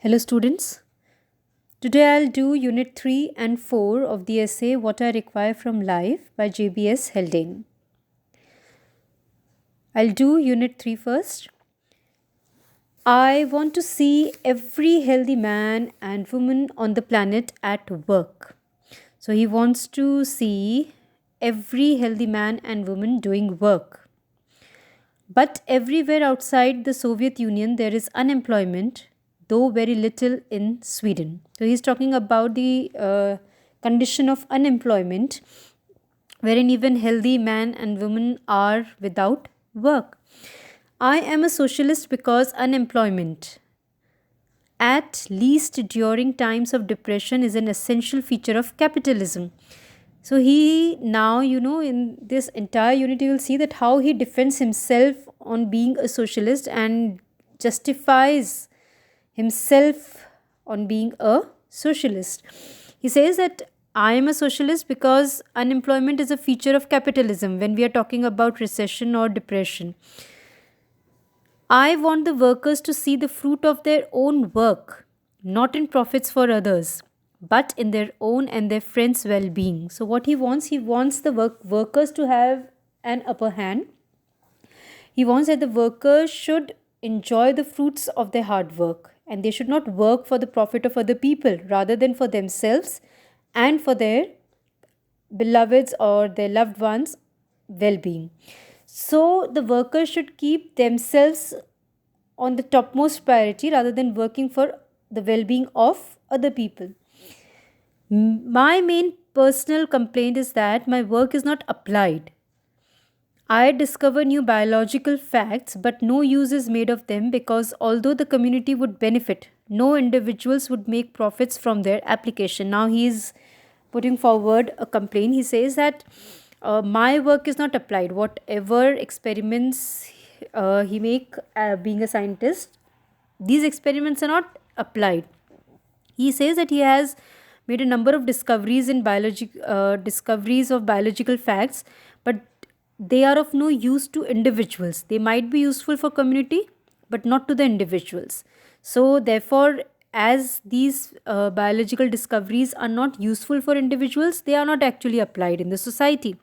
Hello, students. Today I'll do Unit 3 and 4 of the essay What I Require from Life by JBS Haldane. I'll do Unit 3 first. I want to see every healthy man and woman on the planet at work. So he wants to see every healthy man and woman doing work. But everywhere outside the Soviet Union, there is unemployment, though very little in Sweden. So he's talking about the condition of unemployment, wherein even healthy men and women are without work. I am a socialist because unemployment, at least during times of depression, is an essential feature of capitalism. So he now, in this entire unit, you will see that how he defends himself on being a socialist and justifies himself on being a socialist. He says that I am a socialist because unemployment is a feature of capitalism when we are talking about recession or depression. I want the workers to see the fruit of their own work, not in profits for others, but in their own and their friends' well being. So, what he wants the workers to have an upper hand. He wants that the workers should enjoy the fruits of their hard work and they should not work for the profit of other people rather than for themselves and for their beloveds or their loved ones' well being. So, the workers should keep themselves on the topmost priority rather than working for the well being of other people. My main personal complaint is that my work is not applied. I discover new biological facts, but no use is made of them because although the community would benefit, no individuals would make profits from their application. Now he is putting forward a complaint. He says that my work is not applied. Whatever experiments he make being a scientist, these experiments are not applied. He says that he has made a number of discoveries in discoveries of biological facts, but they are of no use to individuals. They might be useful for community, but not to the individuals. So, therefore, as these biological discoveries are not useful for individuals, they are not actually applied in the society.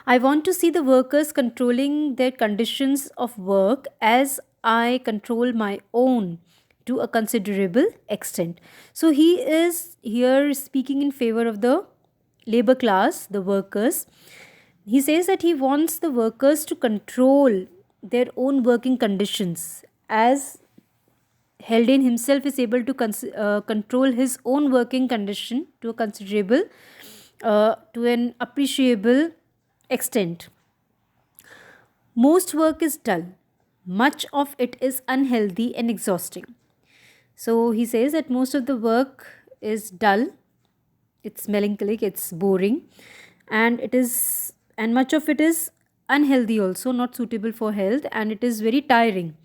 I want to see the workers controlling their conditions of work as I control my own to a considerable extent. So he is here speaking in favor of the labor class, the workers. He says that he wants the workers to control their own working conditions as Haldane himself is able to control his own working condition to a considerable, to an appreciable extent. Most work is dull. Much of it is unhealthy and exhausting. So he says that most of the work is dull, it's melancholic, it's boring, and much of it is unhealthy also, not suitable for health, and it is very tiring.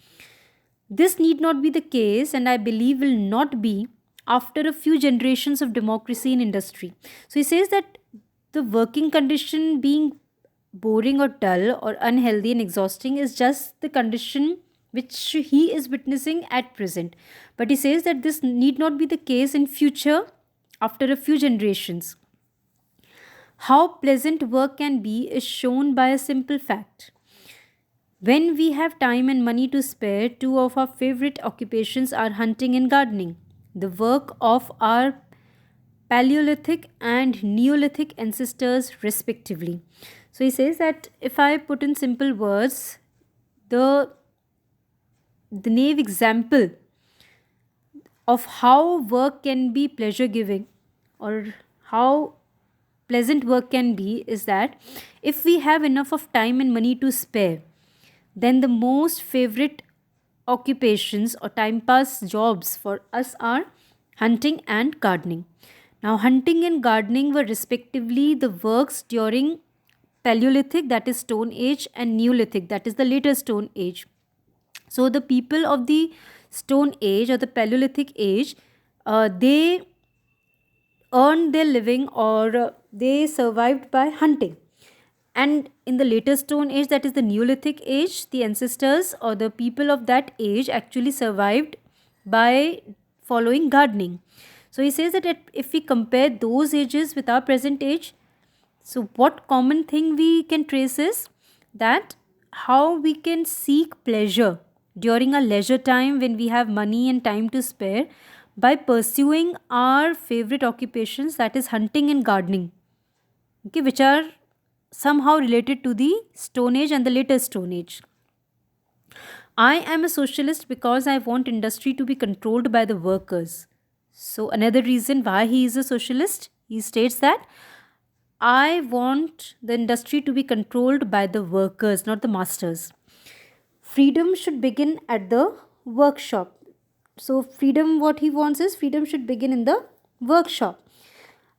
This need not be the case, and I believe will not be after a few generations of democracy in industry. So he says that the working condition being boring or dull or unhealthy and exhausting is just the condition which he is witnessing at present. But he says that this need not be the case in future after a few generations. How pleasant work can be is shown by a simple fact. When we have time and money to spare, two of our favorite occupations are hunting and gardening, the work of our Paleolithic and Neolithic ancestors, respectively. So he says that if I put in simple words, the naive example of how work can be pleasure giving or how pleasant work can be is that if we have enough of time and money to spare, then the most favorite occupations or time pass jobs for us are hunting and gardening. Now, hunting and gardening were respectively the works during Paleolithic, that is Stone Age, and Neolithic, that is the later Stone Age. So, the people of the Stone Age or the Paleolithic Age, they earned their living or they survived by hunting. And in the later Stone Age, that is the Neolithic Age, the ancestors or the people of that age actually survived by following gardening. So he says that if we compare those ages with our present age, so what common thing we can trace is that how we can seek pleasure during our leisure time when we have money and time to spare by pursuing our favorite occupations, that is hunting and gardening, okay, which are somehow related to the Stone Age and the later Stone Age. I am a socialist because I want industry to be controlled by the workers. So, another reason why he is a socialist, he states that I want the industry to be controlled by the workers, not the masters. Freedom should begin at the workshop. So, freedom, what he wants is freedom should begin in the workshop.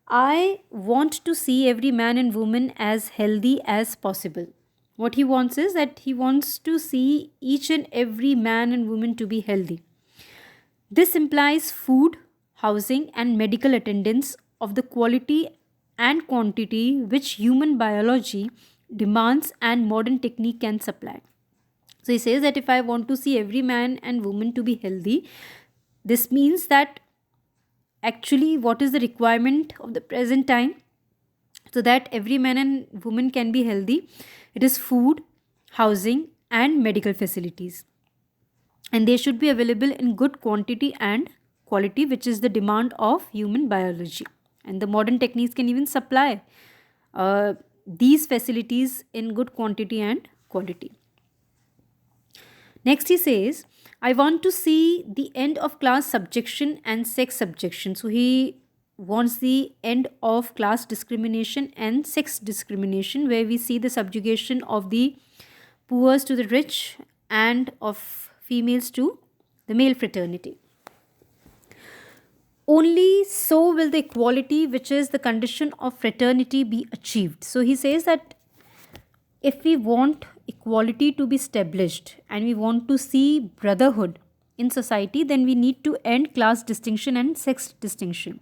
I want to see every man and woman as healthy as possible. What he wants is that he wants to see each and every man and woman to be healthy. This implies food, housing, and medical attendance of the quality and quantity which human biology demands and modern technique can supply. So he says that if I want to see every man and woman to be healthy, this means that actually what is the requirement of the present time so that every man and woman can be healthy? It is food, housing, and medical facilities, and they should be available in good quantity and quality, which is the demand of human biology, and the modern techniques can even supply uh, these facilities in good quantity and quality. Next, he says, I want to see the end of class subjection and sex subjection. So, he wants the end of class discrimination and sex discrimination, where we see the subjugation of the poor to the rich and of females to the male fraternity. Only so will the equality, which is the condition of fraternity, be achieved. So, he says that if we want equality to be established and we want to see brotherhood in society, then we need to end class distinction and sex distinction.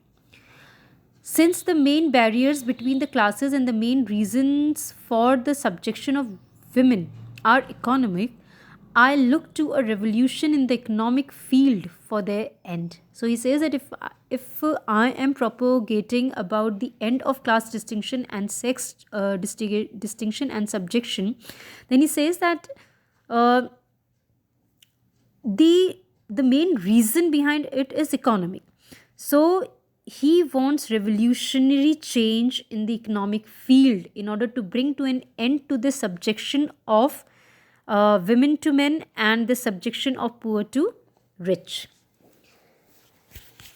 Since the main barriers between the classes and the main reasons for the subjection of women are economic, I look to a revolution in the economic field for their end. So he says that if I am propagating about the end of class distinction and sex distinction and subjection, then he says that uh, the main reason behind it is economic. So he wants revolutionary change in the economic field in order to bring to an end to the subjection of women to men and the subjection of poor to rich.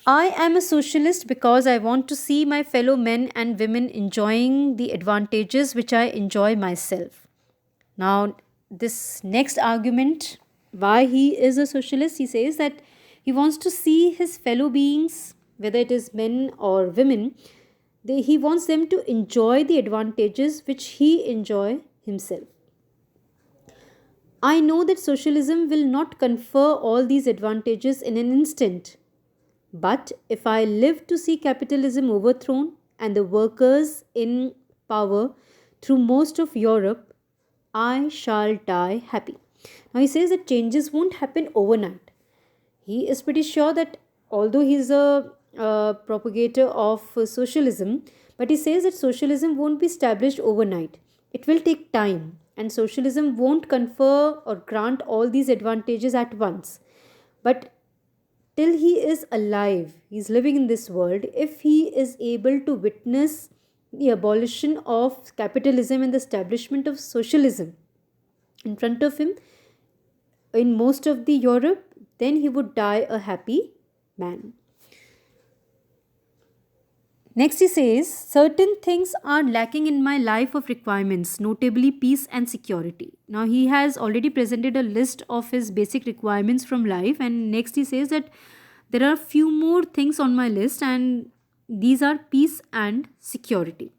I am a socialist because I want to see my fellow men and women enjoying the advantages which I enjoy myself. Now, this next argument, why he is a socialist, he says that he wants to see his fellow beings, whether it is men or women, he wants them to enjoy the advantages which he enjoy himself. I know that socialism will not confer all these advantages in an instant. But if I live to see capitalism overthrown and the workers in power through most of Europe, I shall die happy. Now he says that changes won't happen overnight. He is pretty sure that although he is a propagator of socialism, but he says that socialism won't be established overnight. It will take time, and socialism won't confer or grant all these advantages at once. But till he is alive, he is living in this world, if he is able to witness the abolition of capitalism and the establishment of socialism in front of him in most of the Europe, then he would die a happy man. Next, he says, certain things are lacking in my life of requirements, notably peace and security. Now, he has already presented a list of his basic requirements from life, and next, he says that there are few more things on my list, and these are peace and security.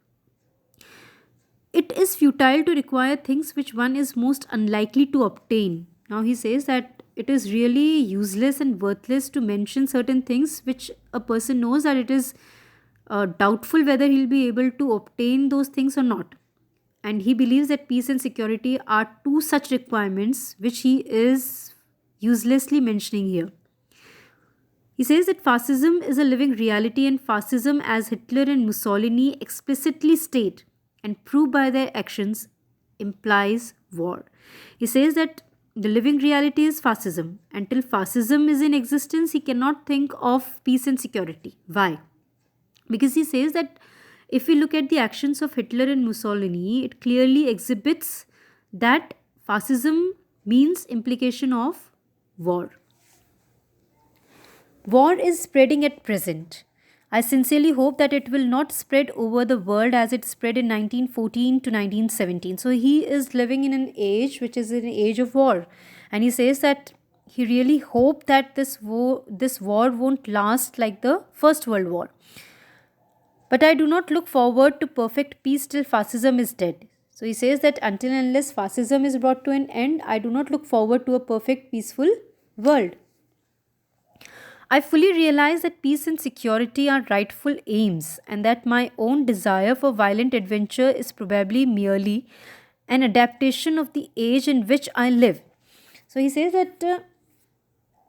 It is futile to require things which one is most unlikely to obtain. Now, he says that it is really useless and worthless to mention certain things which a person knows that it is doubtful whether he'll be able to obtain those things or not. And he believes that peace and security are two such requirements which he is uselessly mentioning here. He says that fascism is a living reality, and fascism, as Hitler and Mussolini explicitly state and prove by their actions, implies war. He says that the living reality is fascism. Until fascism is in existence, he cannot think of peace and security. Why? Because he says that if we look at the actions of Hitler and Mussolini, it clearly exhibits that fascism means implication of war. War is spreading at present. I sincerely hope that it will not spread over the world as it spread in 1914 to 1917. So he is living in an age which is an age of war. And he says that he really hoped that this war won't last like the First World War. But I do not look forward to perfect peace till fascism is dead. So he says that until and unless fascism is brought to an end, I do not look forward to a perfect peaceful world. I fully realize that peace and security are rightful aims, and that my own desire for violent adventure is probably merely an adaptation of the age in which I live. So he says that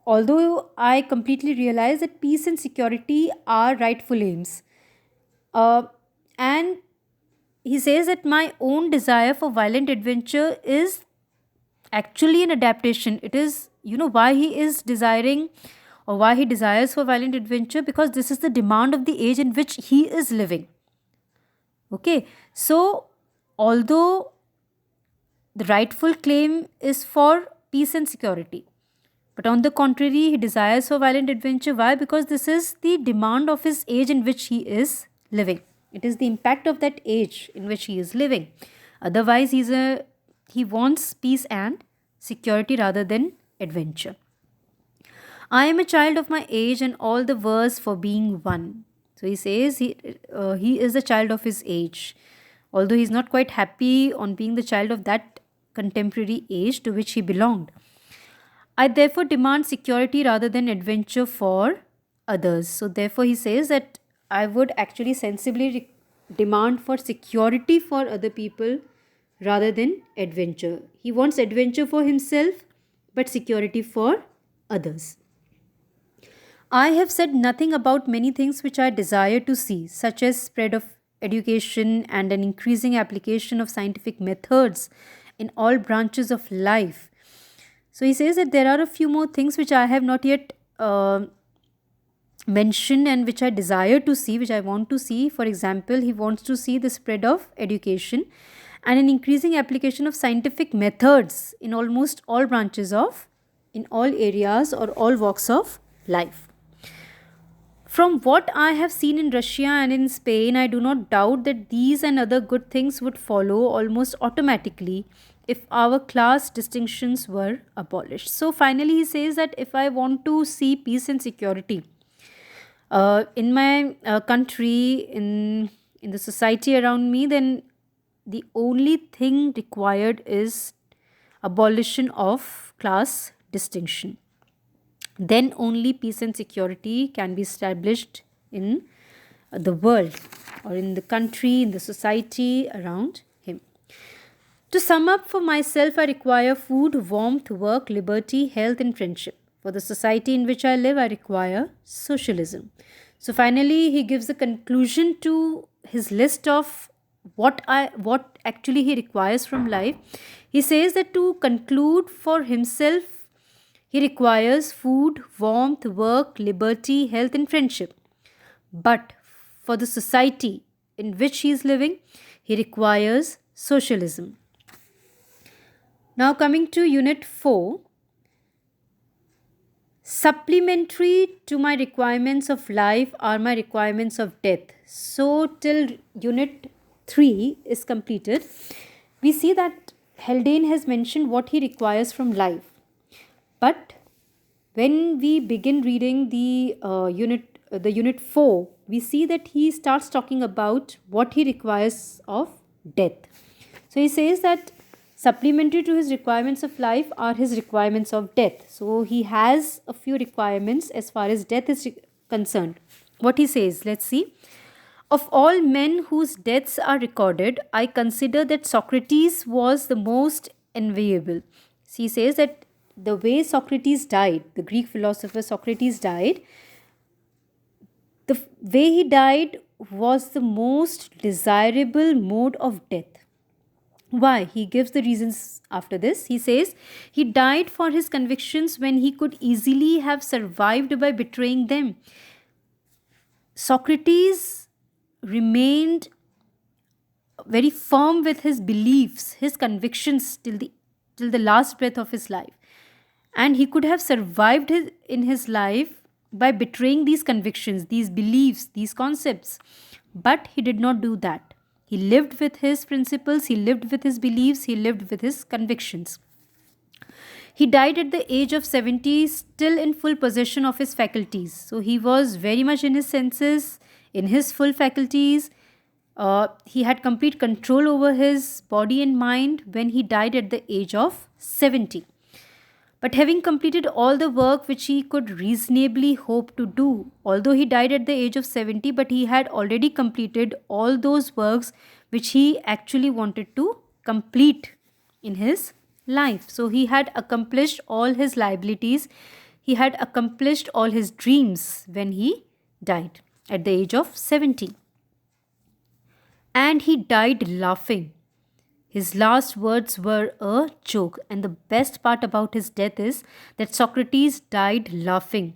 although I completely realize that peace and security are rightful aims, uh, and he says that my own desire for violent adventure is actually an adaptation. It is, why he is desiring or why he desires for violent adventure, because this is the demand of the age in which he is living. Okay, so although the rightful claim is for peace and security, but on the contrary, he desires for violent adventure. Why? Because this is the demand of his age in which he is living. It is the impact of that age in which he is living. Otherwise, he wants peace and security rather than adventure. I am a child of my age and all the worse for being one. So he says he is a child of his age, although he is not quite happy on being the child of that contemporary age to which he belonged. I therefore demand security rather than adventure for others. So therefore he says that I would actually sensibly demand for security for other people rather than adventure. He wants adventure for himself but security for others. I have said nothing about many things which I desire to see, such as spread of education and an increasing application of scientific methods in all branches of life. So he says that there are a few more things which I have not yet mentioned and which I desire to see, which I want to see. For example, he wants to see the spread of education and an increasing application of scientific methods in almost all branches of, in all areas or all walks of life. From what I have seen in Russia and in Spain, I do not doubt that these and other good things would follow almost automatically if our class distinctions were abolished. So finally, he says that if I want to see peace and security in my country, in the society around me, then the only thing required is abolition of class distinction. Then only peace and security can be established in the world or in the country, in the society around him. To sum up, for myself, I require food, warmth, work, liberty, health, and friendship. For the society in which I live, I require socialism. So finally, he gives a conclusion to his list of what actually he requires from life. He says that to conclude for himself, he requires food, warmth, work, liberty, health, and friendship. But for the society in which he is living, he requires socialism. Now, coming to Unit 4, supplementary to my requirements of life are my requirements of death. So, till Unit 3 is completed, we see that Haldane has mentioned what he requires from life. But when we begin reading the unit 4, we see that he starts talking about what he requires of death. So he says that supplementary to his requirements of life are his requirements of death. So he has a few requirements as far as death is concerned. What he says, let's see. Of all men whose deaths are recorded, I consider that Socrates was the most enviable. So he says that the way Socrates died, the Greek philosopher Socrates died, way he died was the most desirable mode of death. Why? He gives the reasons after this. He says he died for his convictions when he could easily have survived by betraying them. Socrates remained very firm with his beliefs, his convictions till the last breath of his life. And he could have survived in his life by betraying these convictions, these beliefs, these concepts. But he did not do that. He lived with his principles, he lived with his beliefs, he lived with his convictions. He died at the age of 70, still in full possession of his faculties. So he was very much in his senses, in his full faculties. He had complete control over his body and mind when he died at the age of 70. But having completed all the work which he could reasonably hope to do, although he died at the age of 70, but he had already completed all those works which he actually wanted to complete in his life. So he had accomplished all his liabilities, he had accomplished all his dreams when he died at the age of 70. And he died laughing. His last words were a joke, and the best part about his death is that Socrates died laughing.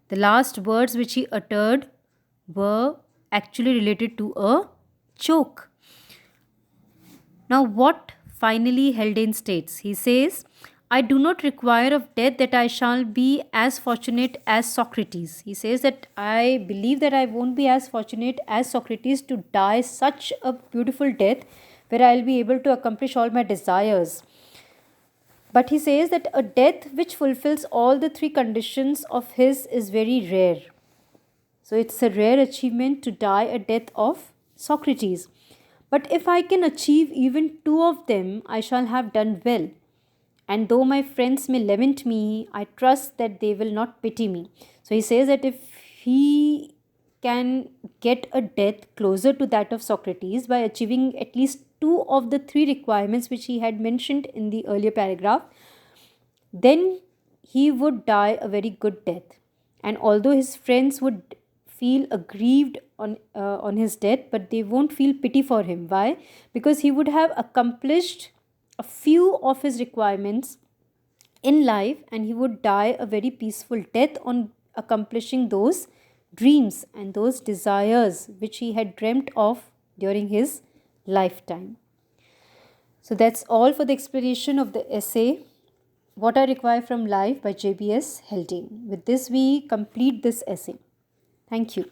The last words which he uttered were actually related to a joke. Now, what finally Haldane states? He says, I do not require of death that I shall be as fortunate as Socrates. He says that I believe that I won't be as fortunate as Socrates to die such a beautiful death where I'll be able to accomplish all my desires. But he says that a death which fulfills all the three conditions of his is very rare. So it's a rare achievement to die a death of Socrates. But if I can achieve even two of them, I shall have done well. And though my friends may lament me, I trust that they will not pity me. So he says that if he can get a death closer to that of Socrates by achieving at least two of the three requirements which he had mentioned in the earlier paragraph, then he would die a very good death. And although his friends would feel aggrieved on his death, but they won't feel pity for him. Why? Because he would have accomplished a few of his requirements in life, and he would die a very peaceful death on accomplishing those dreams and those desires which he had dreamt of during his lifetime. So that's all for the explanation of the essay What I Require from Life by J.B.S. Haldane. With this, we complete this essay. Thank you.